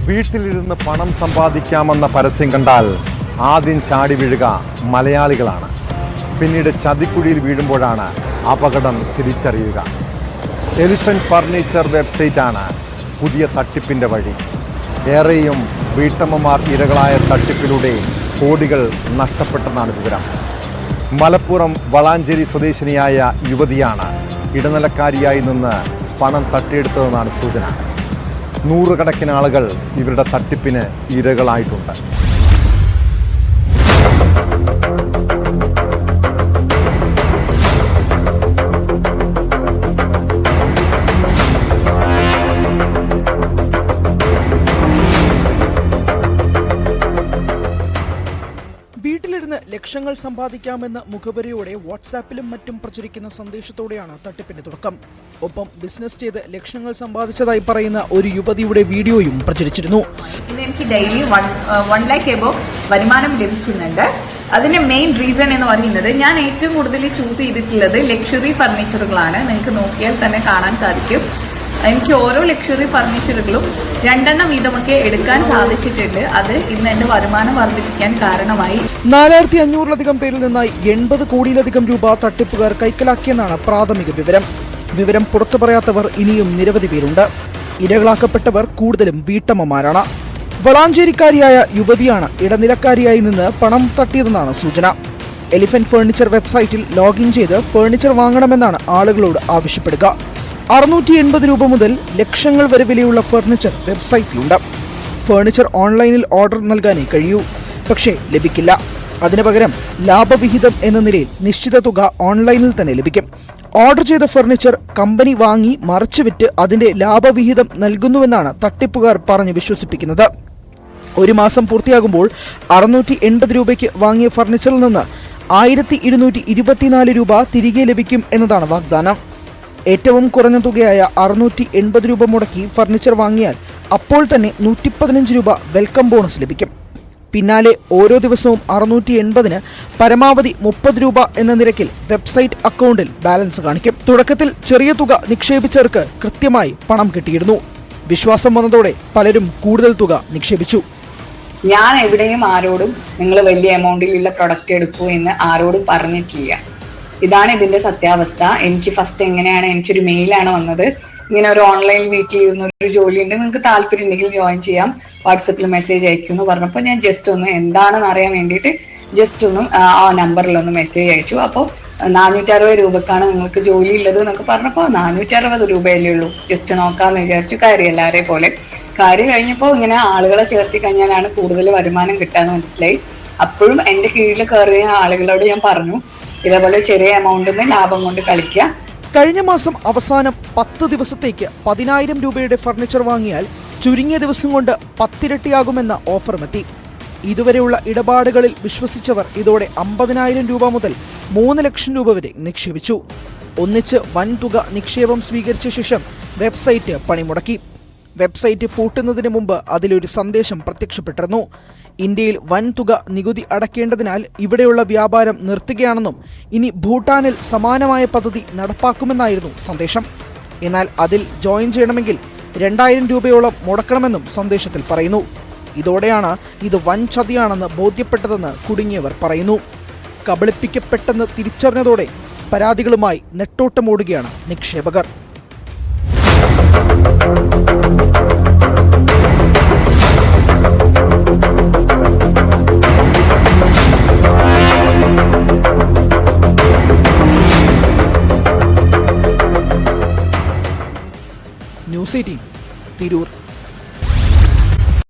വീട്ടിലിരുന്ന് പണം സമ്പാദിക്കാമെന്ന പരസ്യം കണ്ടാൽ ആദ്യം ചാടി വീഴുക മലയാളികളാണ്. പിന്നീട് ചതിക്കുഴിയിൽ വീഴുമ്പോഴാണ് അപകടം തിരിച്ചറിയുക. എലിഫന്റ് ഫർണിച്ചർ വെബ്സൈറ്റാണ് പുതിയ തട്ടിപ്പിൻ്റെ വഴി. ഏറെയും വീട്ടമ്മമാർ ഇരകളായ തട്ടിപ്പിലൂടെ കോടികൾ നഷ്ടപ്പെട്ടെന്നാണ് വിവരം. മലപ്പുറം വളാഞ്ചേരി സ്വദേശിനിയായ യുവതിയാണ് ഇടനിലക്കാരിയായി നിന്ന് പണം തട്ടിയെടുത്തതെന്നാണ് സൂചന. നൂറുകണക്കിന് ആളുകൾ ഇവരുടെ തട്ടിപ്പിന് ഇരകളായിട്ടുണ്ട്. വീട്ടിലിരുന്ന് ലക്ഷങ്ങൾ സമ്പാദിക്കാമെന്ന മുഖവരിയോടെ വാട്സാപ്പിലും മറ്റും പ്രചരിക്കുന്ന സന്ദേശത്തോടെയാണ് തട്ടിപ്പിന്റെ തുടക്കം. ഒപ്പം ബിസിനസ് ചെയ്ത് ലക്ഷങ്ങൾ സമ്പാദിച്ചതായി പറയുന്ന ഒരു യുവതിയുടെ വീഡിയോയും പ്രചരിച്ചിരുന്നു. എനിക്ക് ഡെയിലി 1 lakh എബോവ് വരുമാനം ലഭിക്കുന്നുണ്ട്. അതിന്റെ മെയിൻ റീസൺ എന്ന് പറയുന്നത് ഞാൻ ഏറ്റവും കൂടുതൽ ചൂസ് ചെയ്തിട്ടുള്ളത് ലക്ഷറി ഫർണിച്ചറുകളാണ്. നിങ്ങൾക്ക് നോക്കിയാൽ തന്നെ കാണാൻ സാധിക്കും. എനിക്ക് ഓരോ ലക്ഷറി ഫർണിച്ചറുകളും 2 വീതമൊക്കെ എടുക്കാൻ സാധിച്ചിട്ടുണ്ട്. അത് ഇന്ന് എന്റെ വരുമാനം വർദ്ധിപ്പിക്കാൻ കാരണമായി. 4500-ലധികം പേരിൽ നിന്നായി 80 കോടിയിലധികം രൂപ തട്ടിപ്പുകാർ കൈക്കലാക്കിയെന്നാണ് പ്രാഥമിക വിവരം. വിവരം പുറത്തു പറയാത്തവർ ഇനിയും നിരവധി പേരുണ്ട്. ഇരകളാക്കപ്പെട്ടവർ കൂടുതലും വീട്ടമ്മമാരാണ്. വളാഞ്ചേരിക്കാരിയായ യുവതിയാണ് ഇടനിലക്കാരിയായി നിന്ന് പണം തട്ടിയതെന്നാണ് സൂചന. എലിഫന്റ് ഫർണിച്ചർ വെബ്സൈറ്റിൽ ലോഗിൻ ചെയ്ത് ഫർണിച്ചർ വാങ്ങണമെന്നാണ് ആളുകളോട് ആവശ്യപ്പെടുക. 680 രൂപ മുതൽ ലക്ഷങ്ങൾ വരെ വിലയുള്ള ഫർണിച്ചർ വെബ്സൈറ്റിലുണ്ട്. ഫർണിച്ചർ ഓൺലൈനിൽ ഓർഡർ നൽകാനേ കഴിയൂ, പക്ഷേ ലഭിക്കില്ല. അതിനു പകരം ലാഭവിഹിതം എന്ന നിലയിൽ നിശ്ചിത തുക ഓൺലൈനിൽ തന്നെ ലഭിക്കും. ഓർഡർ ചെയ്ത ഫർണിച്ചർ കമ്പനി വാങ്ങി മറിച്ചുവിറ്റ് അതിന്റെ ലാഭവിഹിതം നൽകുന്നുവെന്നാണ് തട്ടിപ്പുകാർ പറഞ്ഞ് വിശ്വസിപ്പിക്കുന്നത്. ഒരു മാസം പൂർത്തിയാകുമ്പോൾ 680 രൂപയ്ക്ക് വാങ്ങിയ ഫർണിച്ചറിൽ നിന്ന് 1224 രൂപ തിരികെ ലഭിക്കും എന്നതാണ് വാഗ്ദാനം. ഏറ്റവും കുറഞ്ഞ തുകയായ 680 രൂപ മുടക്കി ഫർണിച്ചർ വാങ്ങിയാൽ അപ്പോൾ തന്നെ 115 രൂപ വെൽക്കം ബോണസ് ലഭിക്കും. പിന്നാലെ ഓരോ ദിവസവും 680-ന് പരമാവധി 30 രൂപ എന്ന നിരക്കിൽ വെബ്സൈറ്റ് അക്കൗണ്ടിൽ ബാലൻസ് കാണിക്കും. തുടക്കത്തിൽ ചെറിയ തുക നിക്ഷേപിച്ചവർക്ക് കൃത്യമായി പണം കിട്ടിയിരുന്നു. വിശ്വാസം വന്നതോടെ പലരും കൂടുതൽ തുക നിക്ഷേപിച്ചു. ഞാൻ എവിടെയും ആരോടും നിങ്ങൾ വലിയ എമൗണ്ടിലുള്ള പ്രൊഡക്റ്റ് എടുക്കൂ എന്ന് ആരോടും പറഞ്ഞിട്ടില്ല. ഇതാണ് ഇതിന്റെ സത്യാവസ്ഥ. എനിക്ക് ഫസ്റ്റ് എങ്ങനെയാണ്, എനിക്കൊരു മെയിലാണ് വന്നത്. ഇങ്ങനെ ഒരു ഓൺലൈൻ വീട്ടിലിരുന്ന ഒരു ജോലിയുണ്ട്, നിങ്ങൾക്ക് താല്പര്യം ഉണ്ടെങ്കിൽ ജോയിൻ ചെയ്യാം, വാട്സപ്പിൽ മെസ്സേജ് അയക്കും എന്ന് പറഞ്ഞപ്പോൾ ഞാൻ ജസ്റ്റ് ഒന്ന് എന്താണെന്ന് അറിയാൻ വേണ്ടിയിട്ട് ജസ്റ്റ് ഒന്നും ആ നമ്പറിലൊന്ന് മെസ്സേജ് അയച്ചു. അപ്പോൾ 460 രൂപക്കാണ് നിങ്ങൾക്ക് ജോലി ഉള്ളത് എന്നൊക്കെ പറഞ്ഞപ്പോൾ 460 രൂപയല്ലേ ഉള്ളൂ, ജസ്റ്റ് നോക്കാമെന്ന് വിചാരിച്ചു. കയറി എല്ലാവരെയും പോലെ കയറി കഴിഞ്ഞപ്പോൾ ഇങ്ങനെ ആളുകളെ ചേർത്തി കഴിഞ്ഞാലാണ് കൂടുതൽ വരുമാനം കിട്ടാന്ന് മനസ്സിലായി. അപ്പോഴും എൻ്റെ കീഴിൽ കയറിയ ആളുകളോട് ഞാൻ പറഞ്ഞു, ഇതേപോലെ ചെറിയ എമൗണ്ടിന് ലാഭം കൊണ്ട് കളിക്കുക. കഴിഞ്ഞ മാസം അവസാനം 10 ദിവസത്തേക്ക് 10,000 രൂപയുടെ ഫർണിച്ചർ വാങ്ങിയാൽ ചുരുങ്ങിയ ദിവസം കൊണ്ട് 10 ഇരട്ടിയാകുമെന്ന ഓഫറുമെത്തി. ഇതുവരെയുള്ള ഇടപാടുകളിൽ വിശ്വസിച്ചവർ ഇതോടെ 50,000 രൂപ മുതൽ 3 ലക്ഷം രൂപ വരെ നിക്ഷേപിച്ചു. ഒന്നിച്ച് വൻ തുക നിക്ഷേപം സ്വീകരിച്ച ശേഷം വെബ്സൈറ്റ് പണിമുടക്കി. വെബ്സൈറ്റ് പൂട്ടുന്നതിന് മുമ്പ് അതിലൊരു സന്ദേശം പ്രത്യക്ഷപ്പെട്ടിരുന്നു. ഇന്ത്യയിൽ വൻ തുക നികുതി അടയ്ക്കേണ്ടതിനാൽ ഇവിടെയുള്ള വ്യാപാരം നിർത്തുകയാണെന്നും ഇനി ഭൂട്ടാനിൽ സമാനമായ പദ്ധതി നടപ്പാക്കുമെന്നായിരുന്നു സന്ദേശം. എന്നാൽ അതിൽ ജോയിൻ ചെയ്യണമെങ്കിൽ 2000 രൂപയോളം മുടക്കണമെന്നും സന്ദേശത്തിൽ പറയുന്നു. ഇതോടെയാണ് ഇത് വൻ ചതിയാണെന്ന് ബോധ്യപ്പെട്ടതെന്ന് കുടുങ്ങിയവർ പറയുന്നു. കബളിപ്പിക്കപ്പെട്ടെന്ന് തിരിച്ചറിഞ്ഞതോടെ പരാതികളുമായി നെട്ടോട്ടമോടുകയാണ് നിക്ഷേപകർ. ന്യൂസ് 18 തിരൂർ.